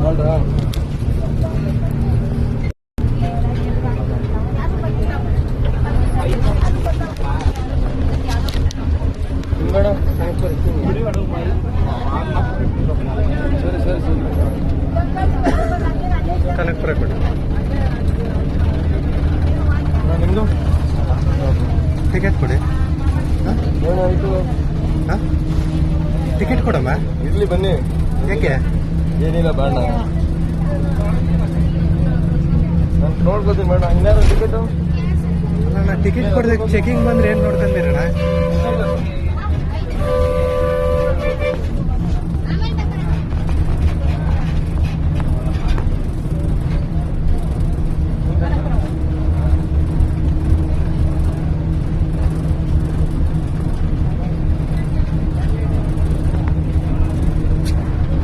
ಮಾಡ್ರಾ madam ಸರಿ ಸರಿ ಸರಿ ಕನೆಕ್ಟರ್ ಕೊಡಿ. ನಿಮ್ಮದು ಟಿಕೆಟ್ ಕೊಡಿ. ಏನಾಯಿತು? ಹಾಂ ಟಿಕೆಟ್ ಕೊಡಮ್ಮ. ಇರ್ಲಿ ಬನ್ನಿ. ಯಾಕೆ? ಏನಿಲ್ಲ ಬೇಡ ನಾನು ನೋಡ್ಕೋತೀನಿ ಬೇಡ. ಇನ್ಯಾರು ಟಿಕೆಟು? ಅಲ್ಲ ನಾ ಟಿಕೆಟ್ ಕೊಡದೆ ಚೆಕಿಂಗ್ ಬಂದ್ರೆ ಏನು ನೋಡ್ಕೊಂಡಿರೋಣ?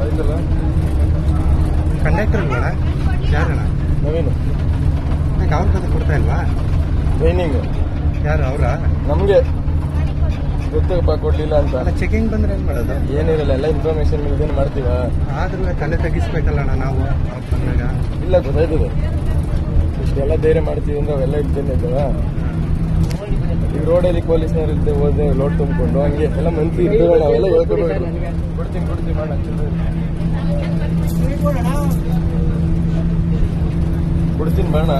ಆಯ್ತಲ್ಲ ಕಂಡಕ್ಟರ್ ಬೇಡ ಯಾರಣ್ಣ? ನವೀನು ಯಾಕೆ ಅವ್ರ ಕತೆ ಕೊಡ್ತಾ ಇಲ್ವಾ? ಟ್ರೈನಿಂಗ್ ಯಾರು ಅವರ? ನಮಗೆ ಗೊತ್ತಪ್ಪ ಕೊಡ್ಲಿಲ್ಲ ಅಂತ. ಅಲ್ಲ ಚೆಕಿಂಗ್ ಬಂದ್ರೆ ಏನು ಮಾಡೋದು? ಏನಿರಲ್ಲ, ಎಲ್ಲ ಇನ್ಫಾರ್ಮೇಶನ್ ಇದೇನು ಮಾಡ್ತೀವ. ಆದ್ರೂ ತಲೆ ತೆಗಿಸ್ಬೇಕಲ್ಲಣ್ಣ ನಾವು ಅವ್ರು ಬಂದಾಗ. ಇಲ್ಲ ಗೊತ್ತಾಯ್ತದೆ, ಇಷ್ಟೆಲ್ಲ ಧೈರ್ಯ ಮಾಡ್ತೀವಿ ಅಂದ್ರೆ ಅವೆಲ್ಲ ಇರ್ತೇನೆ ಇದ್ದಾವ. ಈಗ ರೋಡಲ್ಲಿ ಪೊಲೀಸ್ನವ್ರು ಇರ್ತೇವೆ, ಹೋದ್ರೆ ಲೋಡ್ ತುಂಬಿಕೊಂಡು ಹಂಗೆ ಎಲ್ಲ ಮಂತ್ಲಿ ಇರ್ತೇವೆ. ನಾವೆಲ್ಲ ಹೇಳ್ಕೊಬೇಕು. ಕೊಡ್ತೀನಿ ಮಾಡ ಕೊಡ್ತೀನಿ ಬೇಡ.